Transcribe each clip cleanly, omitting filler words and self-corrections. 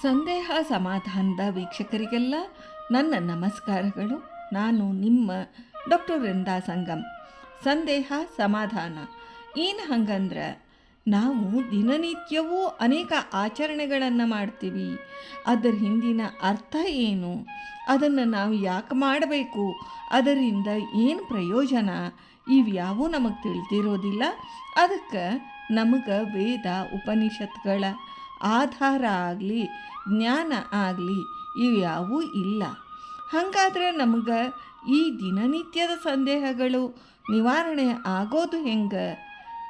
ಸಂದೇಹ ಸಮಾಧಾನದ ವೀಕ್ಷಕರಿಗೆಲ್ಲ ನನ್ನ ನಮಸ್ಕಾರಗಳು. ನಾನು ನಿಮ್ಮ ಡಾಕ್ಟರ್ ವೃಂದಾ ಸಂಗಮ್. ಸಂದೇಹ ಸಮಾಧಾನ ಏನು ಹಂಗಂದ್ರೆ, ನಾವು ದಿನನಿತ್ಯವೂ ಅನೇಕ ಆಚರಣೆಗಳನ್ನು ಮಾಡ್ತೀವಿ. ಅದರ ಹಿಂದಿನ ಅರ್ಥ ಏನು, ಅದನ್ನು ನಾವು ಯಾಕೆ ಮಾಡಬೇಕು, ಅದರಿಂದ ಏನು ಪ್ರಯೋಜನ, ಇವ್ಯಾವೂ ನಮಗೆ ತಿಳಿದಿರೋದಿಲ್ಲ. ಅದಕ್ಕೆ ನಮಗೆ ವೇದ ಉಪನಿಷತ್ಗಳ ಆಧಾರ ಆಗಲಿ ಜ್ಞಾನ ಆಗಲಿ ಇವ್ಯಾವೂ ಇಲ್ಲ. ಹಾಗಾದ್ರೆ ನಮಗೆ ಈ ದಿನನಿತ್ಯದ ಸಂದೇಹಗಳು ನಿವಾರಣೆ ಆಗೋದು ಹೆಂಗೆ?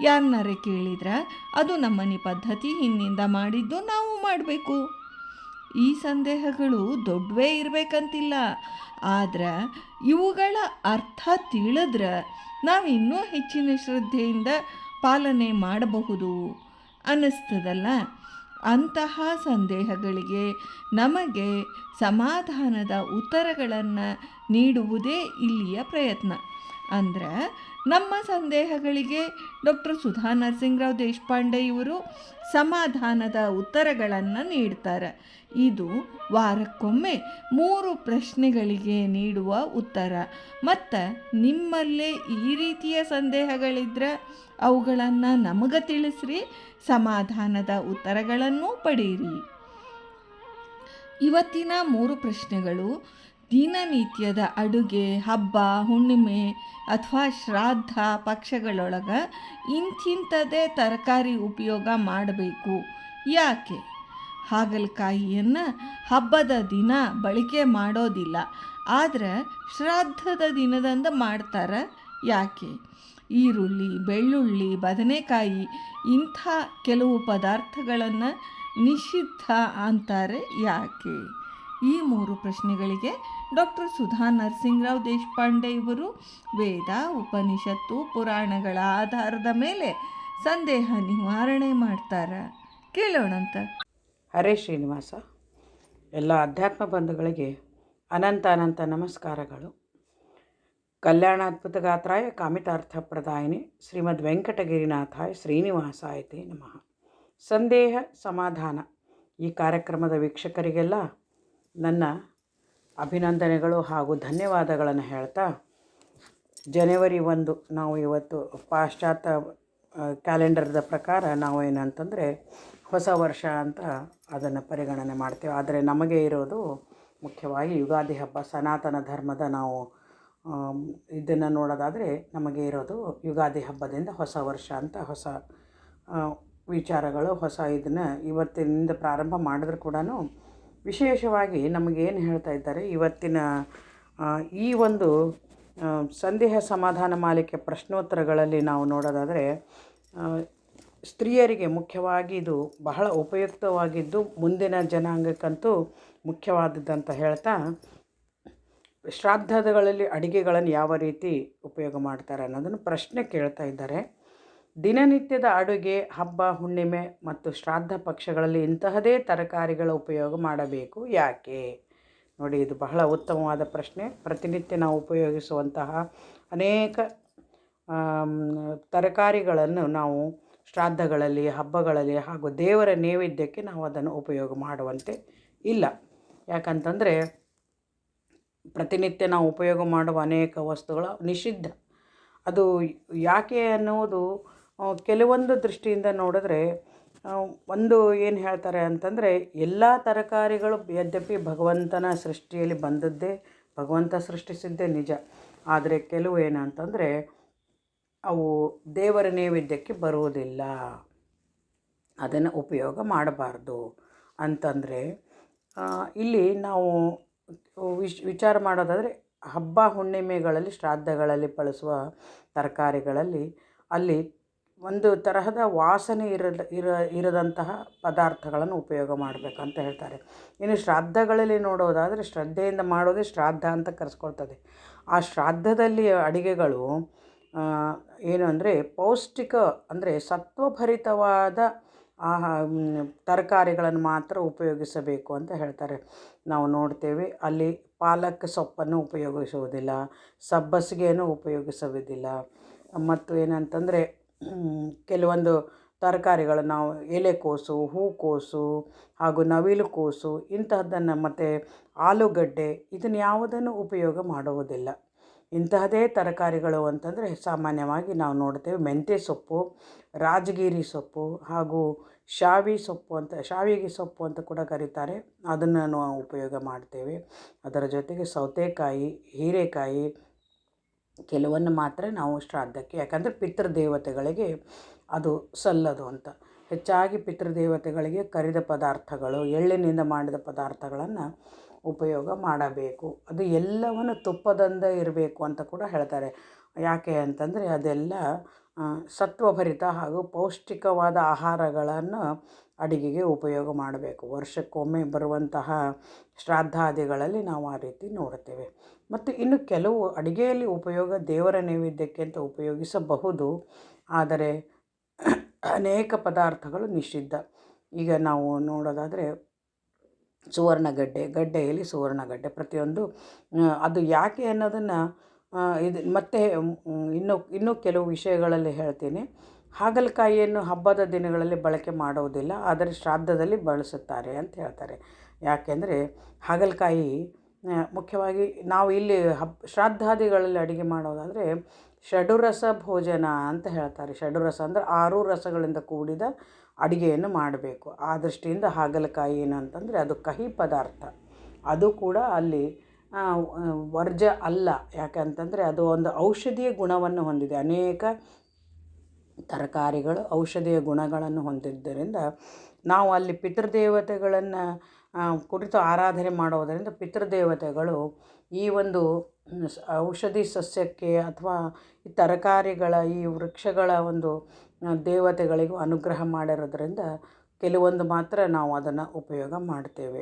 ಯಾರನ್ನಾರೆ ಕೇಳಿದ್ರೆ ಅದು ನಮ್ಮನೆ ಪದ್ಧತಿ, ಹಿಂದಿಂದ ಮಾಡಿದ್ದು ನಾವು ಮಾಡಬೇಕು. ಈ ಸಂದೇಹಗಳು ದೊಡ್ಡವೇ ಇರಬೇಕಂತಿಲ್ಲ, ಆದ್ರೆ ಇವುಗಳ ಅರ್ಥ ತಿಳಿದ್ರೆ ನಾವು ಇನ್ನೂ ಹೆಚ್ಚಿನ ಶ್ರದ್ಧೆಯಿಂದ ಪಾಲನೆ ಮಾಡಬಹುದು ಅನ್ನಿಸ್ತದಲ್ಲ. ಅಂತಹ ಸಂದೇಹಗಳಿಗೆ ನಮಗೆ ಸಮಾಧಾನದ ಉತ್ತರಗಳನ್ನು ನೀಡುವುದೇ ಇಲ್ಲಿಯ ಪ್ರಯತ್ನ. ಅಂದರೆ ನಮ್ಮ ಸಂದೇಹಗಳಿಗೆ ಡಾಕ್ಟರ್ ಸುಧಾ ನರಸಿಂಗರಾವ್ ದೇಶಪಾಂಡೆ ಇವರು ಸಮಾಧಾನದ ಉತ್ತರಗಳನ್ನು ನೀಡ್ತಾರೆ. ಇದು ವಾರಕ್ಕೊಮ್ಮೆ 3 ಪ್ರಶ್ನೆಗಳಿಗೆ ನೀಡುವ ಉತ್ತರ. ಮತ್ತು ನಿಮ್ಮಲ್ಲೇ ಈ ರೀತಿಯ ಸಂದೇಹಗಳಿದ್ರೆ ಅವುಗಳನ್ನು ನಮಗೆ ತಿಳಿಸ್ರಿ, ಸಮಾಧಾನದ ಉತ್ತರಗಳನ್ನು ಪಡೆಯಿರಿ. ಇವತ್ತಿನ 3 ಪ್ರಶ್ನೆಗಳು: ದಿನನಿತ್ಯದ ಅಡುಗೆ, ಹಬ್ಬ, ಹುಣ್ಣಿಮೆ ಅಥವಾ ಶ್ರಾದ್ದ ಪಕ್ಷಗಳೊಳಗೆ ಇಂಥಿಂಥದ್ದೇ ತರಕಾರಿ ಉಪಯೋಗ ಮಾಡಬೇಕು, ಯಾಕೆ? ಹಾಗಲಕಾಯಿಯನ್ನು ಹಬ್ಬದ ದಿನ ಬಳಕೆ ಮಾಡೋದಿಲ್ಲ, ಆದರೆ ಶ್ರಾದ್ದದ ದಿನದಂದು ಮಾಡ್ತಾರೆ, ಯಾಕೆ? ಈರುಳ್ಳಿ, ಬೆಳ್ಳುಳ್ಳಿ, ಬದನೆಕಾಯಿ ಇಂಥ ಕೆಲವು ಪದಾರ್ಥಗಳನ್ನು ನಿಷಿದ್ಧ ಅಂತಾರೆ, ಯಾಕೆ? ಈ 3 ಪ್ರಶ್ನೆಗಳಿಗೆ ಡಾಕ್ಟರ್ ಸುಧಾ ನರಸಿಂಗರಾವ್ ದೇಶಪಾಂಡೆ ಇವರು ವೇದ ಉಪನಿಷತ್ತು ಪುರಾಣಗಳ ಆಧಾರದ ಮೇಲೆ ಸಂದೇಹ ನಿವಾರಣೆ ಮಾಡ್ತಾರೆ. ಕೇಳೋಣಂತ. ಹರೇ ಶ್ರೀನಿವಾಸ. ಎಲ್ಲ ಅಧ್ಯಾತ್ಮ ಬಂಧುಗಳಿಗೆ ಅನಂತ ಅನಂತ ನಮಸ್ಕಾರಗಳು. ಕಲ್ಯಾಣಾದ್ಭುತ ಗಾತ್ರಾಯ ಕಾಮಿತಾರ್ಥ ಪ್ರದಾಯಿನಿ ಶ್ರೀಮದ್ ವೆಂಕಟಗಿರಿನಾಥಾಯ ಶ್ರೀನಿವಾಸಾಯತೆ ನಮಃ. ಸಂದೇಹ ಸಮಾಧಾನ ಈ ಕಾರ್ಯಕ್ರಮದ ವೀಕ್ಷಕರಿಗೆಲ್ಲ ನನ್ನ ಅಭಿನಂದನೆಗಳು ಹಾಗೂ ಧನ್ಯವಾದಗಳನ್ನು ಹೇಳ್ತಾ, ಜನವರಿ 1 ನಾವು ಇವತ್ತು ಪಾಶ್ಚಾತ್ಯ ಕ್ಯಾಲೆಂಡರ್ದ ಪ್ರಕಾರ ನಾವು ಏನಂತಂದರೆ ಹೊಸ ವರ್ಷ ಅಂತ ಅದನ್ನು ಪರಿಗಣನೆ ಮಾಡ್ತೇವೆ. ಆದರೆ ನಮಗೆ ಇರೋದು ಮುಖ್ಯವಾಗಿ ಯುಗಾದಿ ಹಬ್ಬ. ಸನಾತನ ಧರ್ಮದ ನಾವು ಇದನ್ನು ನೋಡೋದಾದರೆ ನಮಗೆ ಇರೋದು ಯುಗಾದಿ ಹಬ್ಬದಿಂದ ಹೊಸ ವರ್ಷ ಅಂತ ಹೊಸ ವಿಚಾರಗಳು, ಹೊಸ ಇದನ್ನು ಇವತ್ತಿನಿಂದ ಪ್ರಾರಂಭ ಮಾಡಿದ್ರು ಕೂಡ ವಿಶೇಷವಾಗಿ ನಮಗೇನು ಹೇಳ್ತಾ ಇದ್ದಾರೆ ಇವತ್ತಿನ ಈ ಒಂದು ಸಂದೇಹ ಸಮಾಧಾನ ಮಾಲಿಕೆ ಪ್ರಶ್ನೋತ್ತರಗಳಲ್ಲಿ ನಾವು ನೋಡೋದಾದರೆ ಸ್ತ್ರೀಯರಿಗೆ ಮುಖ್ಯವಾಗಿ ಇದು ಬಹಳ ಉಪಯುಕ್ತವಾಗಿದ್ದು ಮುಂದಿನ ಜನಾಂಗಕ್ಕಂತೂ ಮುಖ್ಯವಾದದ್ದಂತ ಹೇಳ್ತಾ, ಶ್ರಾದ್ದಗಳಲ್ಲಿ ಅಡುಗೆಗಳನ್ನು ಯಾವ ರೀತಿ ಉಪಯೋಗ ಮಾಡ್ತಾರೆ ಅನ್ನೋದನ್ನು ಪ್ರಶ್ನೆ ಕೇಳ್ತಾ ಇದ್ದಾರೆ. ದಿನನಿತ್ಯದ ಅಡುಗೆ, ಹಬ್ಬ, ಹುಣ್ಣಿಮೆ ಮತ್ತು ಶ್ರಾದ್ದ ಪಕ್ಷಗಳಲ್ಲಿ ಇಂತಹದೇ ತರಕಾರಿಗಳ ಉಪಯೋಗ ಮಾಡಬೇಕು, ಯಾಕೆ? ನೋಡಿ, ಇದು ಬಹಳ ಉತ್ತಮವಾದ ಪ್ರಶ್ನೆ. ಪ್ರತಿನಿತ್ಯ ನಾವು ಉಪಯೋಗಿಸುವಂತಹ ಅನೇಕ ತರಕಾರಿಗಳನ್ನು ನಾವು ಶ್ರಾದ್ದಗಳಲ್ಲಿ, ಹಬ್ಬಗಳಲ್ಲಿ ಹಾಗೂ ದೇವರ ನೈವೇದ್ಯಕ್ಕೆ ನಾವು ಅದನ್ನು ಉಪಯೋಗ ಮಾಡುವಂತೆ ಇಲ್ಲ. ಯಾಕಂತಂದರೆ ಪ್ರತಿನಿತ್ಯ ನಾವು ಉಪಯೋಗ ಮಾಡುವ ಅನೇಕ ವಸ್ತುಗಳು ನಿಷಿದ್ಧ. ಅದು ಯಾಕೆ ಅನ್ನುವುದು ಕೆಲವೊಂದು ದೃಷ್ಟಿಯಿಂದ ನೋಡಿದ್ರೆ ಒಂದು ಏನು ಹೇಳ್ತಾರೆ ಅಂತಂದರೆ, ಎಲ್ಲ ತರಕಾರಿಗಳು ಯದ್ಯಪಿ ಭಗವಂತನ ಸೃಷ್ಟಿಯಲ್ಲಿ ಬಂದದ್ದೇ, ಭಗವಂತ ಸೃಷ್ಟಿಸಿದ್ದೇ ನಿಜ. ಆದರೆ ಕೆಲವು ಏನಂತಂದರೆ ಅವು ದೇವರ ನೈವೇದ್ಯಕ್ಕೆ ಬರುವುದಿಲ್ಲ, ಅದನ್ನು ಉಪಯೋಗ ಮಾಡಬಾರ್ದು ಅಂತಂದರೆ, ಇಲ್ಲಿ ನಾವು ವಿಚಾರ ಮಾಡೋದಾದರೆ ಹಬ್ಬ ಹುಣ್ಣಿಮೆಗಳಲ್ಲಿ ಶ್ರಾದ್ದಗಳಲ್ಲಿ ಬಳಸುವ ತರಕಾರಿಗಳಲ್ಲಿ ಅಲ್ಲಿ ಒಂದು ತರಹದ ವಾಸನೆ ಇರದಂತಹ ಪದಾರ್ಥಗಳನ್ನು ಉಪಯೋಗ ಮಾಡಬೇಕಂತ ಹೇಳ್ತಾರೆ. ಇನ್ನು ಶ್ರಾದ್ದಗಳಲ್ಲಿ ನೋಡೋದಾದರೆ ಶ್ರದ್ಧೆಯಿಂದ ಮಾಡೋದೇ ಶ್ರಾದ್ದ ಅಂತ ಕರೆಸ್ಕೊಳ್ತದೆ. ಆ ಶ್ರಾದ್ದದಲ್ಲಿ ಅಡುಗೆಗಳು ಏನು ಅಂದರೆ ಪೌಷ್ಟಿಕ, ಅಂದರೆ ಸತ್ವಭರಿತವಾದ ತರಕಾರಿಗಳನ್ನು ಮಾತ್ರ ಉಪಯೋಗಿಸಬೇಕು ಅಂತ ಹೇಳ್ತಾರೆ. ನಾವು ನೋಡ್ತೇವೆ ಅಲ್ಲಿ ಪಾಲಕ್ ಸೊಪ್ಪನ್ನು ಉಪಯೋಗಿಸುವುದಿಲ್ಲ, ಸಬ್ಬಸಿಗೆಯನ್ನು ಉಪಯೋಗಿಸುವುದಿಲ್ಲ, ಮತ್ತು ಏನಂತಂದರೆ ಕೆಲವೊಂದು ತರಕಾರಿಗಳು ನಾವು ಎಲೆಕೋಸು, ಹೂಕೋಸು ಹಾಗೂ ನವಿಲುಕೋಸು ಇಂತಹದ್ದನ್ನು ಮತ್ತು ಆಲೂಗಡ್ಡೆ ಇದನ್ನು ಯಾವುದನ್ನು ಉಪಯೋಗ ಮಾಡುವುದಿಲ್ಲ. ಇಂತಹದೇ ತರಕಾರಿಗಳು ಅಂತಂದರೆ ಸಾಮಾನ್ಯವಾಗಿ ನಾವು ನೋಡ್ತೇವೆ ಮೆಂತ್ಯ ಸೊಪ್ಪು, ರಾಜಗಿರಿ ಸೊಪ್ಪು ಹಾಗೂ ಶಾವಿಗೆ ಸೊಪ್ಪು ಅಂತ ಕೂಡ ಕರೀತಾರೆ. ಅದನ್ನು ನಾವು ಉಪಯೋಗ ಮಾಡ್ತೇವೆ. ಅದರ ಜೊತೆಗೆ ಸೌತೆಕಾಯಿ, ಹೀರೆಕಾಯಿ ಕೆಲವನ್ನು ಮಾತ್ರ ನಾವು ಶ್ರಾದ್ದಕ್ಕೆ, ಯಾಕಂದರೆ ಪಿತೃದೇವತೆಗಳಿಗೆ ಅದು ಸಲ್ಲದು ಅಂತ. ಹೆಚ್ಚಾಗಿ ಪಿತೃದೇವತೆಗಳಿಗೆ ಕರಿದ ಪದಾರ್ಥಗಳು, ಎಳ್ಳಿನಿಂದ ಮಾಡಿದ ಪದಾರ್ಥಗಳನ್ನು ಉಪಯೋಗ ಮಾಡಬೇಕು. ಅದು ಎಲ್ಲವನ್ನು ತುಪ್ಪದಿಂದ ಇರಬೇಕು ಅಂತ ಕೂಡ ಹೇಳ್ತಾರೆ. ಯಾಕೆ ಅಂತಂದರೆ ಅದೆಲ್ಲ ಸತ್ವಭರಿತ ಹಾಗೂ ಪೌಷ್ಟಿಕವಾದ ಆಹಾರಗಳನ್ನು ಅಡಿಗೆಗೆ ಉಪಯೋಗ ಮಾಡಬೇಕು. ವರ್ಷಕ್ಕೊಮ್ಮೆ ಬರುವಂತಹ ಶ್ರಾದ್ದಾದಿಗಳಲ್ಲಿ ನಾವು ಆ ರೀತಿ ನೋಡುತ್ತೇವೆ. ಮತ್ತು ಇನ್ನು ಕೆಲವು ಅಡಿಗೆಯಲ್ಲಿ ಉಪಯೋಗ ದೇವರ ನೈವೇದ್ಯಕ್ಕೆ ಅಂತ ಉಪಯೋಗಿಸಬಹುದು, ಆದರೆ ಅನೇಕ ಪದಾರ್ಥಗಳು ನಿಷಿದ್ಧ. ಈಗ ನಾವು ನೋಡೋದಾದರೆ ಗಡ್ಡೆಯಲ್ಲಿ ಸುವರ್ಣಗಡ್ಡೆ ಪ್ರತಿಯೊಂದು ಅದು ಯಾಕೆ ಅನ್ನೋದನ್ನು ಇದು ಮತ್ತೆ ಇನ್ನೂ ಕೆಲವು ವಿಷಯಗಳಲ್ಲಿ ಹೇಳ್ತೀನಿ. ಹಾಗಲಕಾಯಿಯನ್ನು ಹಬ್ಬದ ದಿನಗಳಲ್ಲಿ ಬಳಕೆ ಮಾಡುವುದಿಲ್ಲ, ಆದರೆ ಶ್ರಾದ್ದದಲ್ಲಿ ಬಳಸುತ್ತಾರೆ ಅಂತ ಹೇಳ್ತಾರೆ. ಯಾಕೆಂದರೆ ಹಾಗಲಕಾಯಿ ಮುಖ್ಯವಾಗಿ ನಾವು ಇಲ್ಲಿ ಶ್ರಾದ್ದಾದಿಗಳಲ್ಲಿ ಅಡುಗೆ ಮಾಡೋದಾದರೆ ಷಡುರಸ ಭೋಜನ ಅಂತ ಹೇಳ್ತಾರೆ. ಷಡುರಸ ಅಂದರೆ 6 ರಸಗಳಿಂದ ಕೂಡಿದ ಅಡುಗೆಯನ್ನು ಮಾಡಬೇಕು. ಆ ದೃಷ್ಟಿಯಿಂದ ಹಾಗಲಕಾಯಿ ಏನಂತಂದರೆ ಅದು ಕಹಿ ಪದಾರ್ಥ. ಅದು ಕೂಡ ಅಲ್ಲಿ ವರ್ಜ್ಯ ಅಲ್ಲ. ಯಾಕಂತಂದರೆ ಅದು ಒಂದು ಔಷಧೀಯ ಗುಣವನ್ನು ಹೊಂದಿದೆ. ಅನೇಕ ತರಕಾರಿಗಳು ಔಷಧೀಯ ಗುಣಗಳನ್ನು ಹೊಂದಿದ್ದರಿಂದ ನಾವು ಅಲ್ಲಿ ಪಿತೃದೇವತೆಗಳನ್ನು ಕುರಿತು ಆರಾಧನೆ ಮಾಡೋದರಿಂದ ಪಿತೃದೇವತೆಗಳು ಈ ಒಂದು ಔಷಧಿ ಸಸ್ಯಕ್ಕೆ ಅಥವಾ ಈ ತರಕಾರಿಗಳ ಈ ವೃಕ್ಷಗಳ ಒಂದು ದೇವತೆಗಳಿಗೂ ಅನುಗ್ರಹ ಮಾಡಿರೋದ್ರಿಂದ ಕೆಲವೊಂದು ಮಾತ್ರ ನಾವು ಅದನ್ನು ಉಪಯೋಗ ಮಾಡ್ತೇವೆ.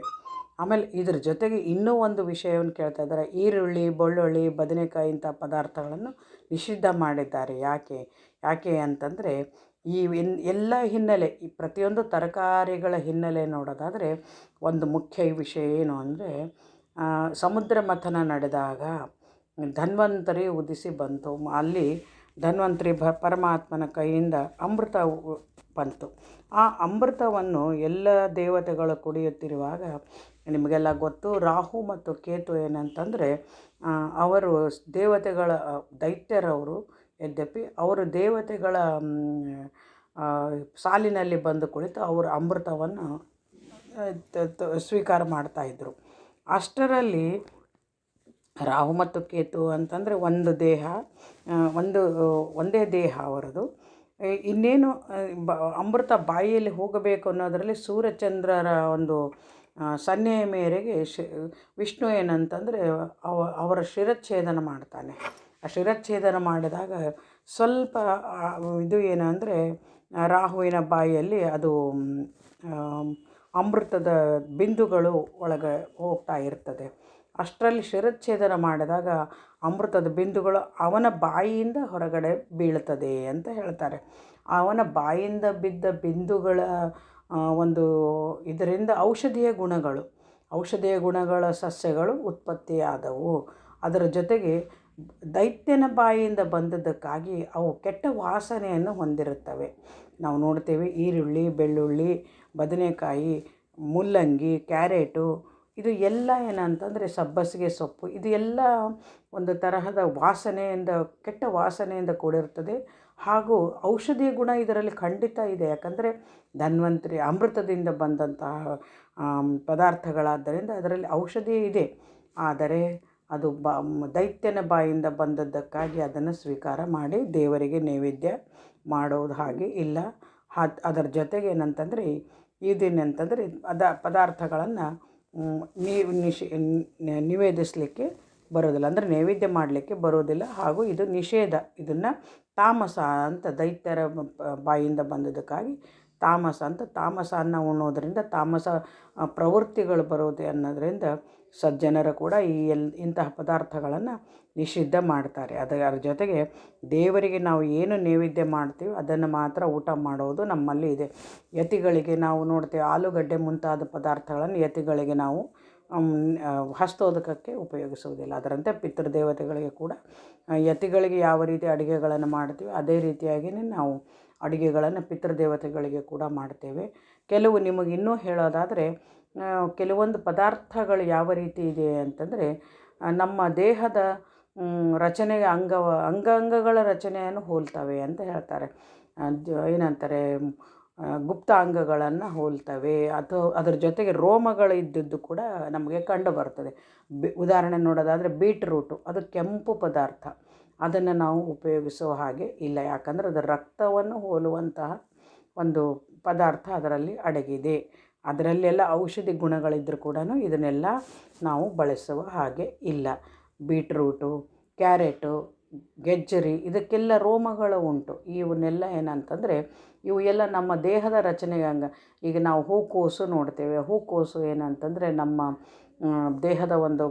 ಆಮೇಲೆ ಇದ್ರ ಜೊತೆಗೆ ಇನ್ನೂ ಒಂದು ವಿಷಯವನ್ನು ಕೇಳ್ತಾ ಇದ್ದಾರೆ. ಈರುಳ್ಳಿ, ಬೆಳ್ಳುಳ್ಳಿ, ಬದನೆಕಾಯಿ ಇಂಥ ಪದಾರ್ಥಗಳನ್ನು ನಿಷಿದ್ಧ ಮಾಡಿದ್ದಾರೆ. ಯಾಕೆ ಅಂತಂದರೆ ಈ ಎಲ್ಲ ಹಿನ್ನೆಲೆ, ಈ ಪ್ರತಿಯೊಂದು ತರಕಾರಿಗಳ ಹಿನ್ನೆಲೆ ನೋಡೋದಾದರೆ ಒಂದು ಮುಖ್ಯ ವಿಷಯ ಏನು ಅಂದರೆ ಸಮುದ್ರ ಮಥನ ನಡೆದಾಗ ಧನ್ವಂತರಿ ಉದಿಸಿ ಬಂತು. ಅಲ್ಲಿ ಧನ್ವಂತರಿ ಪರಮಾತ್ಮನ ಕೈಯಿಂದ ಅಮೃತ ಬಂತು. ಆ ಅಮೃತವನ್ನು ಎಲ್ಲ ದೇವತೆಗಳು ಕುಡಿಯುತ್ತಿರುವಾಗ ನಿಮಗೆಲ್ಲ ಗೊತ್ತು, ರಾಹು ಮತ್ತು ಕೇತು ಏನಂತಂದರೆ ಅವರು ದೇವತೆಗಳ ದೈತ್ಯರವರು. ಯದ್ಯಪಿ ಅವರು ದೇವತೆಗಳ ಸಾಲಿನಲ್ಲಿ ಬಂದು ಕುಳಿತು ಅವರು ಅಮೃತವನ್ನು ಸ್ವೀಕಾರ ಮಾಡ್ತಾಯಿದ್ರು. ಅಷ್ಟರಲ್ಲಿ ರಾಹು ಮತ್ತು ಕೇತು ಅಂತಂದರೆ ಒಂದೇ ದೇಹ ಅವರದು. ಇನ್ನೇನು ಅಮೃತ ಬಾಯಿಯಲ್ಲಿ ಹೋಗಬೇಕು ಅನ್ನೋದರಲ್ಲಿ ಸೂರ್ಯಚಂದ್ರರ ಒಂದು ಸನ್ನೆಯ ಮೇರೆಗೆ ವಿಷ್ಣು ಏನಂತಂದರೆ ಅವರ ಶಿರಚ್ಛೇದನ ಮಾಡ್ತಾನೆ. ಆ ಶಿರಚ್ಛೇದನ ಮಾಡಿದಾಗ ಸ್ವಲ್ಪ ಇದು ಏನಂದರೆ ರಾಹುವಿನ ಬಾಯಿಯಲ್ಲಿ ಅದು ಅಮೃತದ ಬಿಂದುಗಳು ಒಳಗೆ ಹೋಗ್ತಾ ಇರ್ತದೆ. ಅಷ್ಟರಲ್ಲಿ ಶಿರಚ್ಛೇದನ ಮಾಡಿದಾಗ ಅಮೃತದ ಬಿಂದುಗಳು ಅವನ ಬಾಯಿಯಿಂದ ಹೊರಗಡೆ ಬೀಳ್ತದೆ ಅಂತ ಹೇಳ್ತಾರೆ. ಅವನ ಬಾಯಿಂದ ಬಿದ್ದ ಬಿಂದುಗಳ ಒಂದು ಇದರಿಂದ ಔಷಧೀಯ ಗುಣಗಳ ಸಸ್ಯಗಳು ಉತ್ಪತ್ತಿಯಾದವು. ಅದರ ಜೊತೆಗೆ ದೈತ್ಯನ ಬಾಯಿಯಿಂದ ಬಂದದ್ದಕ್ಕಾಗಿ ಅವು ಕೆಟ್ಟ ವಾಸನೆಯನ್ನು ಹೊಂದಿರುತ್ತವೆ. ನಾವು ನೋಡ್ತೇವೆ ಈರುಳ್ಳಿ, ಬೆಳ್ಳುಳ್ಳಿ, ಬದನೆಕಾಯಿ, ಮುಲ್ಲಂಗಿ, ಕ್ಯಾರೆಟು ಇದು ಎಲ್ಲ ಏನಂತಂದರೆ ಸಬ್ಬಸಿಗೆ ಸೊಪ್ಪು ಇದು ಎಲ್ಲ ಒಂದು ತರಹದ ಕೆಟ್ಟ ವಾಸನೆಯಿಂದ ಕೂಡಿರ್ತದೆ. ಹಾಗೂ ಔಷಧೀಯ ಗುಣ ಇದರಲ್ಲಿ ಖಂಡಿತ ಇದೆ. ಯಾಕಂದರೆ ಧನ್ವಂತರಿ ಅಮೃತದಿಂದ ಬಂದಂತಹ ಪದಾರ್ಥಗಳಾದ್ದರಿಂದ ಅದರಲ್ಲಿ ಔಷಧಿ ಇದೆ. ಆದರೆ ಅದು ದೈತ್ಯನ ಬಾಯಿಂದ ಬಂದದ್ದಕ್ಕಾಗಿ ಅದನ್ನು ಸ್ವೀಕಾರ ಮಾಡಿ ದೇವರಿಗೆ ನೈವೇದ್ಯ ಮಾಡೋದು ಹಾಗೆ ಇಲ್ಲ. ಅದರ ಜೊತೆಗೆ ಏನಂತಂದರೆ ಇದೇನಂತಂದರೆ ಪದಾರ್ಥಗಳನ್ನು ನಿವೇದಿಸಲಿಕ್ಕೆ ಬರೋದಿಲ್ಲ, ಅಂದರೆ ನೈವೇದ್ಯ ಮಾಡಲಿಕ್ಕೆ ಬರೋದಿಲ್ಲ. ಹಾಗೂ ಇದು ನಿಷೇಧ. ಇದನ್ನು ತಾಮಸ ಅಂತ, ದೈತ್ಯರ ಬಾಯಿಂದ ಬಂದದಕ್ಕಾಗಿ ತಾಮಸ ಅನ್ನ ಉಣ್ಣೋದ್ರಿಂದ ತಾಮಸ ಪ್ರವೃತ್ತಿಗಳು ಬರೋದು ಅನ್ನೋದರಿಂದ ಸಜ್ಜನರು ಕೂಡ ಇಂತಹ ಪದಾರ್ಥಗಳನ್ನು ನಿಷಿದ್ಧ ಮಾಡ್ತಾರೆ. ಅದರ ಜೊತೆಗೆ ದೇವರಿಗೆ ನಾವು ಏನು ನೈವೇದ್ಯ ಮಾಡ್ತೀವಿ ಅದನ್ನು ಮಾತ್ರ ಊಟ ಮಾಡೋದು ನಮ್ಮಲ್ಲಿ ಇದೆ. ಯತಿಗಳಿಗೆ ನಾವು ನೋಡ್ತೇವೆ ಆಲೂಗಡ್ಡೆ ಮುಂತಾದ ಪದಾರ್ಥಗಳನ್ನು ಯತಿಗಳಿಗೆ ನಾವು ಹಸ್ತೋದಕಕ್ಕೆ ಉಪಯೋಗಿಸುವುದಿಲ್ಲ. ಅದರಂತೆ ಪಿತೃದೇವತೆಗಳಿಗೆ ಕೂಡ ಯತಿಗಳಿಗೆ ಯಾವ ರೀತಿ ಅಡುಗೆಗಳನ್ನು ಮಾಡ್ತೀವಿ ಅದೇ ರೀತಿಯಾಗಿಯೇ ನಾವು ಅಡುಗೆಗಳನ್ನು ಪಿತೃದೇವತೆಗಳಿಗೆ ಕೂಡ ಮಾಡ್ತೇವೆ. ಕೆಲವು ನಿಮಗೆ ಇನ್ನೂ ಹೇಳೋದಾದರೆ ಕೆಲವೊಂದು ಪದಾರ್ಥಗಳು ಯಾವ ರೀತಿ ಇದೆ ಅಂತಂದರೆ ನಮ್ಮ ದೇಹದ ರಚನೆಗೆ ಅಂಗಾಂಗಗಳ ರಚನೆಯನ್ನು ಹೋಲ್ತವೆ ಅಂತ ಹೇಳ್ತಾರೆ. ಏನಂತಾರೆ, ಗುಪ್ತಾಂಗಗಳನ್ನು ಹೋಲ್ತವೆ. ಅಥವಾ ಅದರ ಜೊತೆಗೆ ರೋಮಗಳು ಇದ್ದದ್ದು ಕೂಡ ನಮಗೆ ಕಂಡು ಬರ್ತದೆ. ಉದಾಹರಣೆ ನೋಡೋದಾದರೆ ಬೀಟ್ರೂಟು, ಅದು ಕೆಂಪು ಪದಾರ್ಥ, ಅದನ್ನು ನಾವು ಉಪಯೋಗಿಸುವ ಹಾಗೆ ಇಲ್ಲ. ಯಾಕಂದರೆ ಅದರ ರಕ್ತವನ್ನು ಹೋಲುವಂತಹ ಒಂದು ಪದಾರ್ಥ ಅದರಲ್ಲಿ ಅಡಗಿದೆ. ಅದರಲ್ಲೆಲ್ಲ ಔಷಧಿ ಗುಣಗಳಿದ್ದರೂ ಕೂಡ ಇದನ್ನೆಲ್ಲ ನಾವು ಬಳಸುವ ಹಾಗೆ ಇಲ್ಲ. ಬೀಟ್ರೂಟು, ಕ್ಯಾರೆಟು, ಗೆಜ್ಜರಿ, ಇದಕ್ಕೆಲ್ಲ ರೋಮಗಳು ಉಂಟು. ಇವನ್ನೆಲ್ಲ ಏನಂತಂದರೆ ಇವು ಎಲ್ಲ ನಮ್ಮ ದೇಹದ ರಚನೆಗೆ ಈಗ ನಾವು ಹೂಕೋಸು ನೋಡ್ತೇವೆ. ಹೂಕೋಸು ಏನಂತಂದರೆ ನಮ್ಮ ದೇಹದ ಒಂದು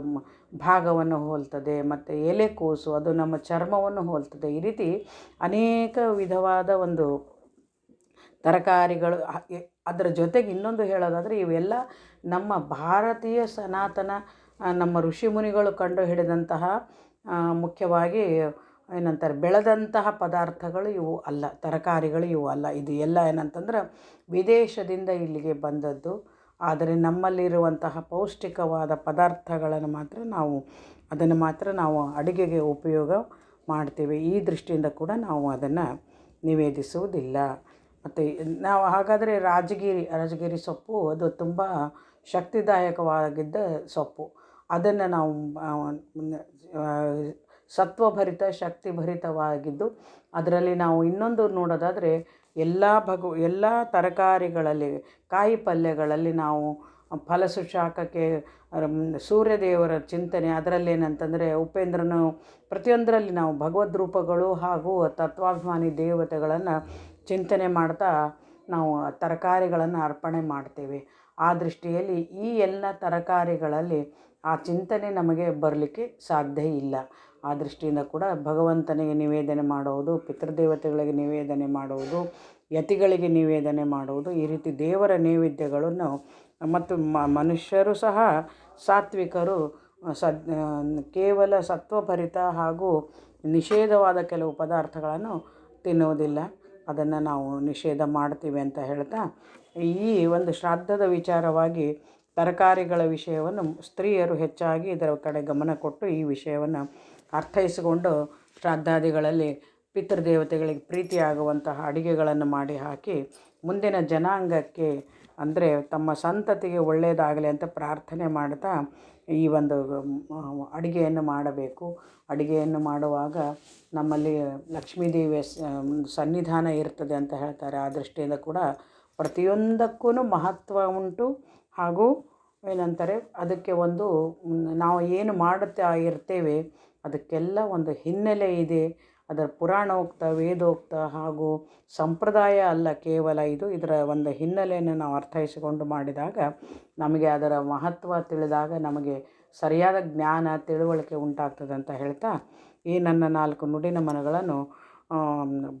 ಭಾಗವನ್ನು ಹೋಲ್ತದೆ. ಮತ್ತು ಎಲೆಕೋಸು ಅದು ನಮ್ಮ ಚರ್ಮವನ್ನು ಹೋಲ್ತದೆ. ಈ ರೀತಿ ಅನೇಕ ವಿಧವಾದ ಒಂದು ತರಕಾರಿಗಳು. ಅದರ ಜೊತೆಗೆ ಇನ್ನೊಂದು ಹೇಳೋದಾದರೆ ಇವೆಲ್ಲ ನಮ್ಮ ಭಾರತೀಯ ಸನಾತನ ನಮ್ಮ ಋಷಿಮುನಿಗಳು ಕಂಡು ಹಿಡಿದಂತಹ ಮುಖ್ಯವಾಗಿ ಏನಂತಾರೆ ಬೆಳೆದಂತಹ ಪದಾರ್ಥಗಳು ಇವು ಅಲ್ಲ, ತರಕಾರಿಗಳು ಇವು ಅಲ್ಲ. ಇದು ಎಲ್ಲ ಏನಂತಂದ್ರೆ ವಿದೇಶದಿಂದ ಇಲ್ಲಿಗೆ ಬಂದದ್ದು. ಆದರೆ ನಮ್ಮಲ್ಲಿರುವಂತಹ ಪೌಷ್ಟಿಕವಾದ ಪದಾರ್ಥಗಳನ್ನು ಮಾತ್ರ ನಾವು ಅಡುಗೆಗೆ ಉಪಯೋಗ ಮಾಡ್ತೇವೆ. ಈ ದೃಷ್ಟಿಯಿಂದ ಕೂಡ ನಾವು ಅದನ್ನು ನಿವೇದಿಸುವುದಿಲ್ಲ. ಮತ್ತು ನಾವು ಹಾಗಾದರೆ ರಾಜಗಿರಿ ಸೊಪ್ಪು ಅದು ತುಂಬ ಶಕ್ತಿದಾಯಕವಾಗಿದ್ದ ಸೊಪ್ಪು. ಅದನ್ನು ನಾವು ಸತ್ವಭರಿತ ಶಕ್ತಿಭರಿತವಾಗಿದ್ದು, ಅದರಲ್ಲಿ ನಾವು ಇನ್ನೊಂದು ನೋಡೋದಾದರೆ ಎಲ್ಲ ತರಕಾರಿಗಳಲ್ಲಿ, ಕಾಯಿ ಪಲ್ಯಗಳಲ್ಲಿ ನಾವು ಫಲಸುಶಾಖಕ್ಕೆ ಸೂರ್ಯದೇವರ ಚಿಂತನೆ, ಅದರಲ್ಲಿ ಏನಂತಂದರೆ ಉಪೇಂದ್ರನು ಪ್ರತಿಯೊಂದರಲ್ಲಿ ನಾವು ಭಗವದ್ ರೂಪಗಳು ಹಾಗೂ ತತ್ವಾಭಿಮಾನಿ ದೇವತೆಗಳನ್ನು ಚಿಂತನೆ ಮಾಡ್ತಾ ನಾವು ತರಕಾರಿಗಳನ್ನು ಅರ್ಪಣೆ ಮಾಡ್ತೇವೆ. ಆ ದೃಷ್ಟಿಯಲ್ಲಿ ಈ ಎಲ್ಲ ತರಕಾರಿಗಳಲ್ಲಿ ಆ ಚಿಂತನೆ ನಮಗೆ ಬರಲಿಕ್ಕೆ ಸಾಧ್ಯ ಇಲ್ಲ. ಆ ದೃಷ್ಟಿಯಿಂದ ಕೂಡ ಭಗವಂತನಿಗೆ ನಿವೇದನೆ ಮಾಡುವುದು, ಪಿತೃದೇವತೆಗಳಿಗೆ ನಿವೇದನೆ ಮಾಡುವುದು, ಯತಿಗಳಿಗೆ ನಿವೇದನೆ ಮಾಡುವುದು, ಈ ರೀತಿ ದೇವರ ನೈವೇದ್ಯಗಳನ್ನು ಮತ್ತು ಮನುಷ್ಯರು ಸಹ ಸಾತ್ವಿಕರು ಕೇವಲ ಸತ್ವಭರಿತ ಹಾಗೂ ನಿಷೇಧವಾದ ಕೆಲವು ಪದಾರ್ಥಗಳನ್ನು ತಿನ್ನುವುದಿಲ್ಲ. ಅದನ್ನು ನಾವು ನಿಷೇಧ ಮಾಡ್ತೀವಿ ಅಂತ ಹೇಳ್ತಾ, ಈ ಒಂದು ಶ್ರಾದ್ದದ ವಿಚಾರವಾಗಿ ತರಕಾರಿಗಳ ವಿಷಯವನ್ನು ಸ್ತ್ರೀಯರು ಹೆಚ್ಚಾಗಿ ಇದರ ಕಡೆ ಗಮನ ಕೊಟ್ಟು ಈ ವಿಷಯವನ್ನು ಅರ್ಥೈಸಿಕೊಂಡು ಶ್ರಾದ್ದಾದಿಗಳಲ್ಲಿ ಪಿತೃದೇವತೆಗಳಿಗೆ ಪ್ರೀತಿಯಾಗುವಂತಹ ಅಡುಗೆಗಳನ್ನು ಮಾಡಿ ಹಾಕಿ ಮುಂದಿನ ಜನಾಂಗಕ್ಕೆ ಅಂದರೆ ತಮ್ಮ ಸಂತತಿಗೆ ಒಳ್ಳೆಯದಾಗಲಿ ಅಂತ ಪ್ರಾರ್ಥನೆ ಮಾಡ್ತಾ ಈ ಒಂದು ಅಡುಗೆಯನ್ನು ಮಾಡಬೇಕು. ಅಡುಗೆಯನ್ನು ಮಾಡುವಾಗ ನಮ್ಮಲ್ಲಿ ಲಕ್ಷ್ಮೀದೇವಿಯ ಸನ್ನಿಧಾನ ಇರ್ತದೆ ಅಂತ ಹೇಳ್ತಾರೆ. ಆ ದೃಷ್ಟಿಯಿಂದ ಕೂಡ ಪ್ರತಿಯೊಂದಕ್ಕೂ ಮಹತ್ವ ಉಂಟು. ಹಾಗೂ ಏನಂತಾರೆ, ಅದಕ್ಕೆ ಒಂದು ನಾವು ಏನು ಮಾಡುತ್ತಾ ಇರ್ತೇವೆ ಅದಕ್ಕೆಲ್ಲ ಒಂದು ಹಿನ್ನೆಲೆ ಇದೆ. ಅದರ ಪುರಾಣೋಕ್ತ, ವೇದೋಕ್ತ ಹಾಗೂ ಸಂಪ್ರದಾಯ ಅಲ್ಲ ಕೇವಲ ಇದರ ಒಂದು ಹಿನ್ನೆಲೆಯನ್ನು ನಾವು ಅರ್ಥೈಸಿಕೊಂಡು ಮಾಡಿದಾಗ ನಮಗೆ ಅದರ ಮಹತ್ವ ತಿಳಿದಾಗ ನಮಗೆ ಸರಿಯಾದ ಜ್ಞಾನ ತಿಳುವಳಿಕೆ ಉಂಟಾಗ್ತದೆ ಅಂತ ಹೇಳ್ತಾ ಈ ನನ್ನ 4 ನುಡಿನಮನಗಳನ್ನು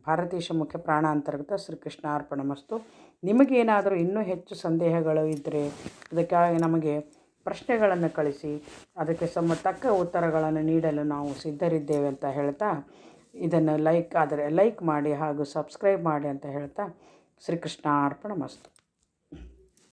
ಭಾರತೀಶ ಮುಖ್ಯ ಪ್ರಾಣ ಅಂತರ್ಗತ ಶ್ರೀಕೃಷ್ಣ ಅರ್ಪಣಮಸ್ತು. ನಿಮಗೇನಾದರೂ ಇನ್ನೂ ಹೆಚ್ಚು ಸಂದೇಹಗಳು ಇದ್ದರೆ ಅದಕ್ಕಾಗಿ ನಮಗೆ ಪ್ರಶ್ನೆಗಳನ್ನು ಕಳಿಸಿ, ಅದಕ್ಕೆ ತಕ್ಕ ಉತ್ತರಗಳನ್ನು ನೀಡಲು ನಾವು ಸಿದ್ಧರಿದ್ದೇವೆ ಅಂತ ಹೇಳ್ತಾ ಇದನ್ನು ಲೈಕ್ ಮಾಡಿ ಹಾಗೂ ಸಬ್ಸ್ಕ್ರೈಬ್ ಮಾಡಿ ಅಂತ ಹೇಳ್ತಾ ಶ್ರೀಕೃಷ್ಣ ಅರ್ಪಣಮಸ್ತು.